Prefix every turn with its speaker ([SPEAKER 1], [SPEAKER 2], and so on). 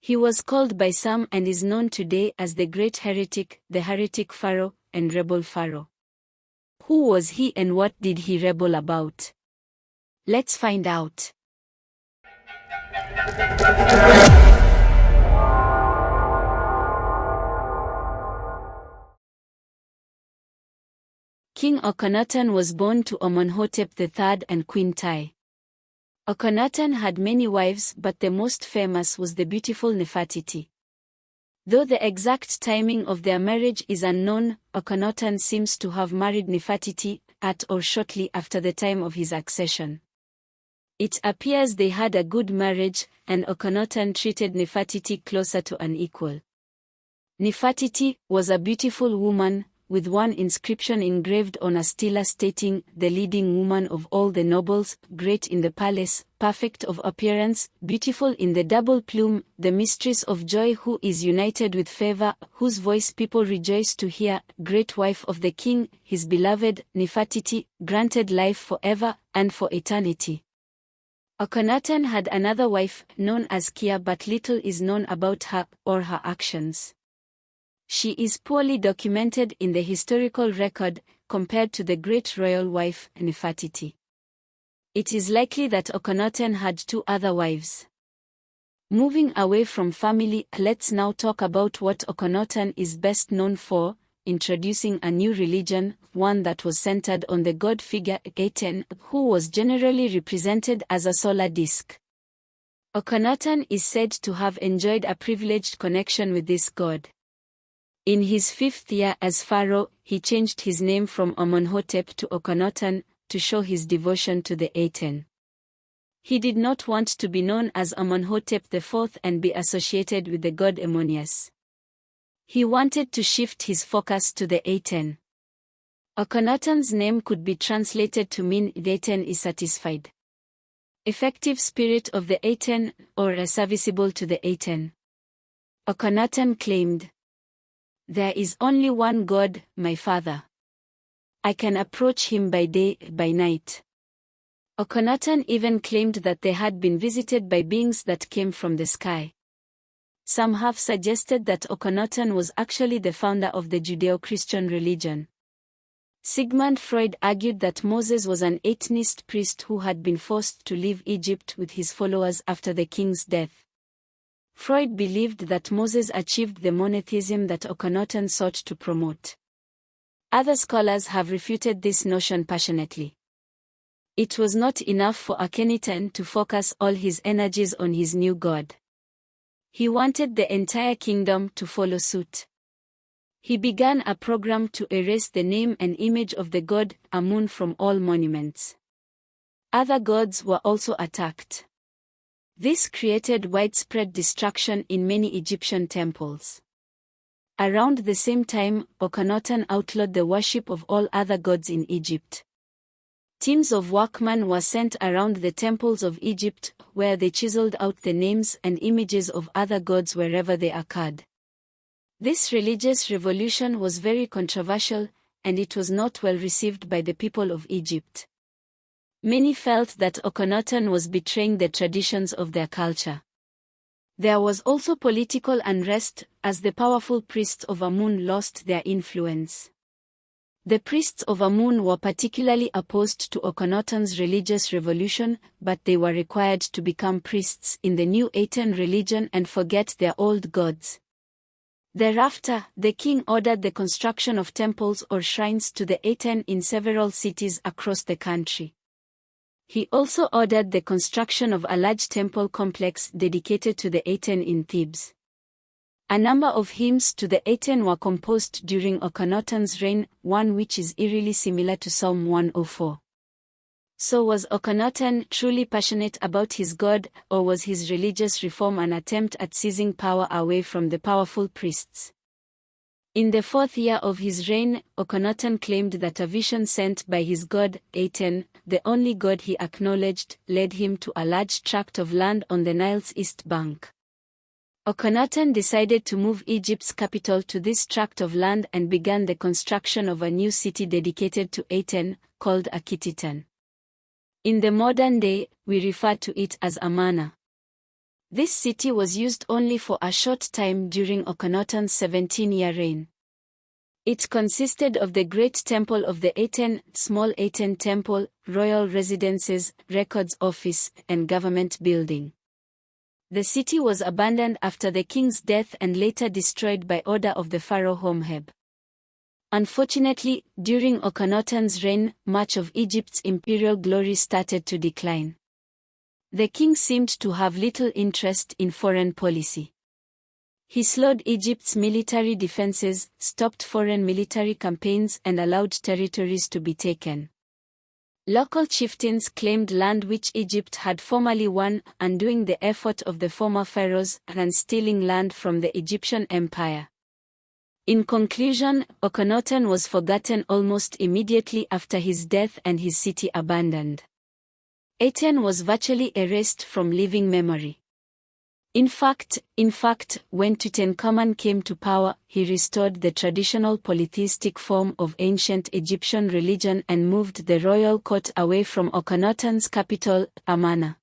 [SPEAKER 1] He was called by some and is known today as the Great Heretic, the Heretic Pharaoh, and Rebel Pharaoh. Who was he and what did he rebel about? Let's find out. King Akhenaten was born to Amenhotep III and Queen Tai. Akhenaten had many wives, but the most famous was the beautiful Nefertiti. Though the exact timing of their marriage is unknown, Akhenaten seems to have married Nefertiti at or shortly after the time of his accession. It appears they had a good marriage, and Akhenaten treated Nefertiti closer to an equal. Nefertiti was a beautiful woman, with one inscription engraved on a stela stating, "The leading woman of all the nobles, great in the palace, perfect of appearance, beautiful in the double plume, the mistress of joy who is united with favor, whose voice people rejoice to hear, great wife of the king, his beloved, Nefertiti, granted life forever, and for eternity." Akhenaten had another wife, known as Kia, but little is known about her, or her actions. She is poorly documented in the historical record, compared to the great royal wife, Nefertiti. It is likely that Akhenaten had two other wives. Moving away from family, let's now talk about what Akhenaten is best known for, introducing a new religion, one that was centered on the god figure Aten, who was generally represented as a solar disk. Akhenaten is said to have enjoyed a privileged connection with this god. In his 5th year as pharaoh, he changed his name from Amenhotep to Akhenaten, to show his devotion to the Aten. He did not want to be known as Amenhotep IV and be associated with the god Ammonius. He wanted to shift his focus to the Aten. Akhenaten's name could be translated to mean "the Aten is satisfied." Effective spirit of the Aten, or serviceable to the Aten. Akhenaten claimed, "There is only one God, my father. I can approach him by day, by night." Akhenaten even claimed that they had been visited by beings that came from the sky. Some have suggested that Akhenaten was actually the founder of the Judeo-Christian religion. Sigmund Freud argued that Moses was an atheist priest who had been forced to leave Egypt with his followers after the king's death. Freud believed that Moses achieved the monotheism that Akhenaten sought to promote. Other scholars have refuted this notion passionately. It was not enough for Akhenaten to focus all his energies on his new god. He wanted the entire kingdom to follow suit. He began a program to erase the name and image of the god Amun from all monuments. Other gods were also attacked. This created widespread destruction in many Egyptian temples. Around the same time, Akhenaten outlawed the worship of all other gods in Egypt. Teams of workmen were sent around the temples of Egypt, where they chiseled out the names and images of other gods wherever they occurred. This religious revolution was very controversial, and it was not well received by the people of Egypt. Many felt that Akhenaten was betraying the traditions of their culture. There was also political unrest, as the powerful priests of Amun lost their influence. The priests of Amun were particularly opposed to Akhenaten's religious revolution, but they were required to become priests in the new Aten religion and forget their old gods. Thereafter, the king ordered the construction of temples or shrines to the Aten in several cities across the country. He also ordered the construction of a large temple complex dedicated to the Aten in Thebes. A number of hymns to the Aten were composed during Akhenaten's reign, one which is eerily similar to Psalm 104. So was Akhenaten truly passionate about his god, or was his religious reform an attempt at seizing power away from the powerful priests? In the 4th year of his reign, Akhenaten claimed that a vision sent by his god, Aten, the only god he acknowledged, led him to a large tract of land on the Nile's east bank. Akhenaten decided to move Egypt's capital to this tract of land and began the construction of a new city dedicated to Aten, called Akhetitan. In the modern day, we refer to it as Amarna. This city was used only for a short time during Akhenaten's 17-year reign. It consisted of the Great Temple of the Aten, Small Aten Temple, royal residences, records office, and government building. The city was abandoned after the king's death and later destroyed by order of the pharaoh Homheb. Unfortunately, during Akhenaten's reign, much of Egypt's imperial glory started to decline. The king seemed to have little interest in foreign policy. He slowed Egypt's military defenses, stopped foreign military campaigns, and allowed territories to be taken. Local chieftains claimed land which Egypt had formerly won, undoing the effort of the former pharaohs and stealing land from the Egyptian empire. In conclusion, Akhenaten was forgotten almost immediately after his death and his city abandoned. Aten was virtually erased from living memory. In fact, when Tutankhamun came to power, he restored the traditional polytheistic form of ancient Egyptian religion and moved the royal court away from Akhenaten's capital, Amarna.